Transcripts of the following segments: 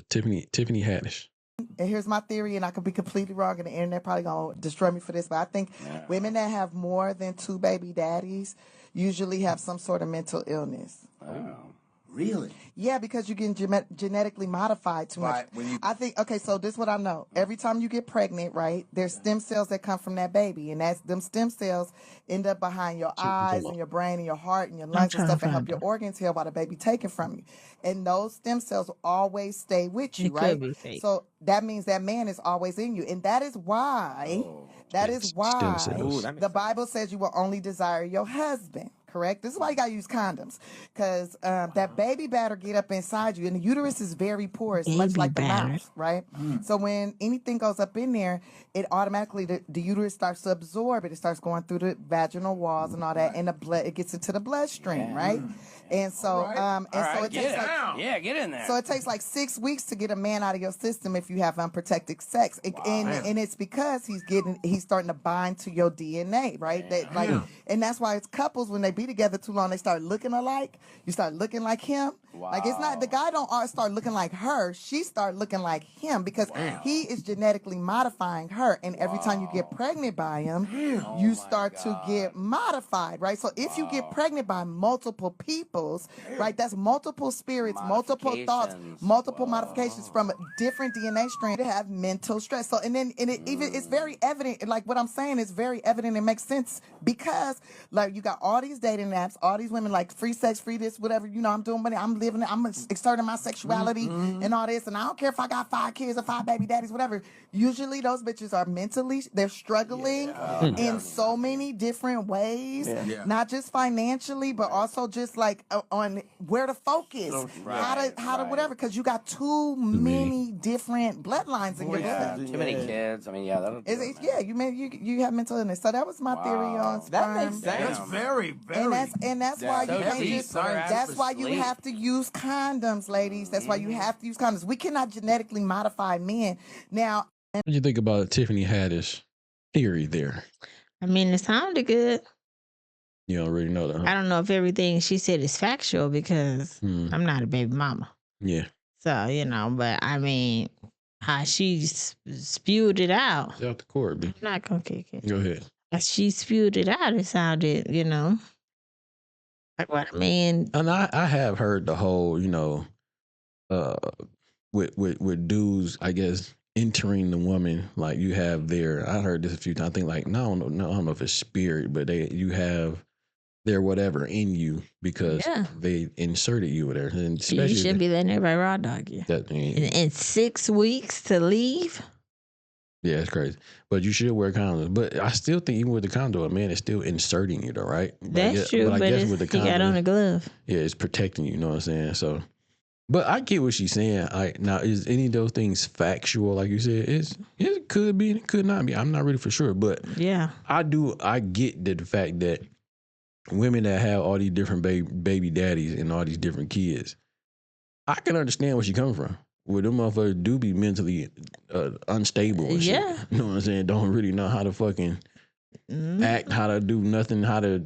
Tiffany Haddish. And here's my theory, and I could be completely wrong, and the internet probably gonna destroy me for this, but I think women that have more than 2 baby daddies usually have some sort of mental illness. Oh. Really? Yeah, because you're getting genetically modified too much. I think, okay, so this is what I know. Every time you get pregnant, right, there's stem cells that come from that baby, and that's them stem cells end up behind your eyes and your brain and your heart and your lungs and stuff and help your organs heal while the baby taken from you. And those stem cells will always stay with you, right? So that means that man is always in you. And that is why, the Bible says you will only desire your husband. Correct. This is why you gotta use condoms, because that baby batter get up inside you, and the uterus is very porous, much like the mouth, right? So when anything goes up in there, it automatically the uterus starts to absorb it. It starts going through the vaginal walls and all that, and the blood it gets into the bloodstream, right? And so, so it takes get in there. So it takes like 6 weeks to get a man out of your system if you have unprotected sex, and it's because he's starting to bind to your DNA, right? And that's why it's couples when they be together too long, they start looking alike. You start looking like him. Wow. Like it's not the guy don't start looking like her. She start looking like him because he is genetically modifying her, and every time you get pregnant by him, you start to get modified, right? So if you get pregnant by multiple people, right? That's multiple spirits, multiple thoughts, multiple modifications from a different DNA strain to have mental stress. So it's very evident. Like what I'm saying is very evident. It makes sense because like you got all these dating apps, all these women like free sex, free this, whatever. You know, I'm doing money. I'm living it. I'm exerting my sexuality and all this. And I don't care if I got 5 kids or 5 baby daddies, whatever. Usually those bitches are mentally, they're struggling in so many different ways, not just financially, but also just like on where to focus, how to whatever, because you got too many different bloodlines in your blood. Too many kids. I mean, you have mental illness. So that was my theory on sperm. That makes sense. That's very, very. And that's why you can't just. That's why you have to use condoms, ladies. That's why you have to use condoms. We cannot genetically modify men. Now, what do you think about Tiffany Haddish theory there? I mean, it sounded good. You already know that, huh? I don't know if everything she said is factual because I'm not a baby mama. Yeah. So, but I mean, how she spewed it out. It's out the court, B. I'm not going to kick it. Go ahead. As she spewed it out, it sounded, like what I mean. And I have heard the whole, with dudes, I guess, entering the woman, like you have there. I heard this a few times. I think like, I don't know if it's spirit, but you have their whatever in you because they inserted you there. And especially you shouldn't be letting everybody raw dog you. In 6 weeks to leave. Yeah, it's crazy. But you should wear condoms. But I still think even with the condom, a man is still inserting you though, right? That's true, but I guess with the condom, he got on a glove. Yeah, it's protecting you, you know what I'm saying? So, but I get what she's saying. Now, is any of those things factual, like you said? It could be and it could not be. I'm not really for sure. But yeah, I get the fact that women that have all these different baby daddies and all these different kids, I can understand where she's coming from. Well, them motherfuckers do be mentally unstable and shit. Yeah. You know what I'm saying? Don't really know how to fucking act, how to do nothing, how to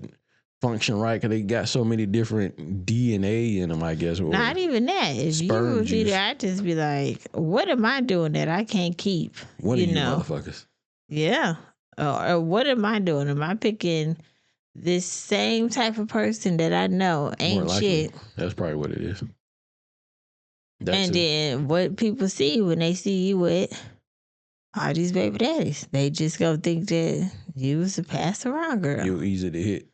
function right, because they got so many different DNA in them, I guess. Not even that. If you would be there, I'd just be like, what am I doing that I can't keep? What are you motherfuckers? Yeah. Or what am I doing? Am I picking this same type of person that I know ain't shit? That's probably what it is. Then what people see when they see you with all these baby daddies, they just go think that you was a pass around girl. You're easy to hit.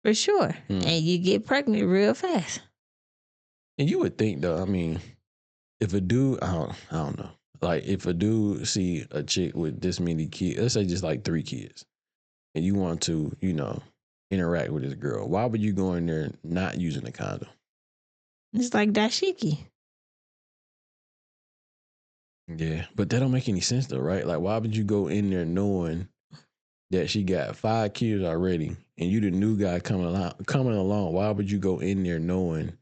For sure. And you get pregnant real fast. And you would think though, I mean, if a dude, I don't know. Like if a dude see a chick with this many kids, let's say just like 3 kids, and you want to, interact with this girl, why would you go in there not using a condom? It's like dashiki. Yeah, but that don't make any sense though, right? Like, why would you go in there knowing that she got 5 kids already, and you the new guy coming along? Why would you go in there knowing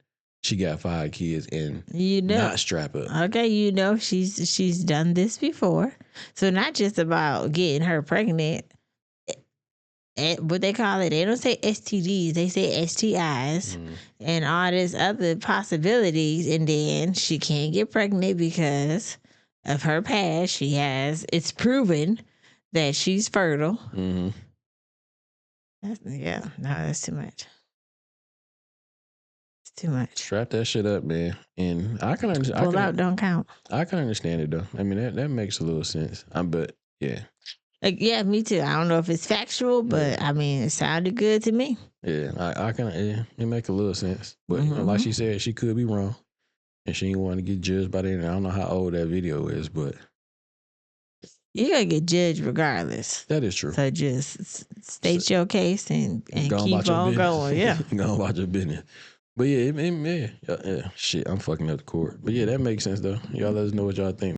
she got 5 kids and not strap up? Okay, she's done this before, so not just about getting her pregnant. what they call it. They don't say STDs. They say STIs and all this other possibilities. And then she can't get pregnant because of her past. It's proven that she's fertile. Mm-hmm. That's too much. It's too much. Strap that shit up, man. And I can understand. Pull out don't count. I can understand it though. I mean that makes a little sense. But yeah. Yeah, me too. I don't know if it's factual, but I mean, it sounded good to me. Yeah, I can. Yeah, it make a little sense. But you know, like she said, she could be wrong, and she didn't want to get judged by that. And I don't know how old that video is, but you're gonna get judged regardless. That is true. So just state your case and keep on business. going. Yeah, go about your business. But yeah, shit, I'm fucking up the court. But yeah, that makes sense though. Y'all let us know what y'all think.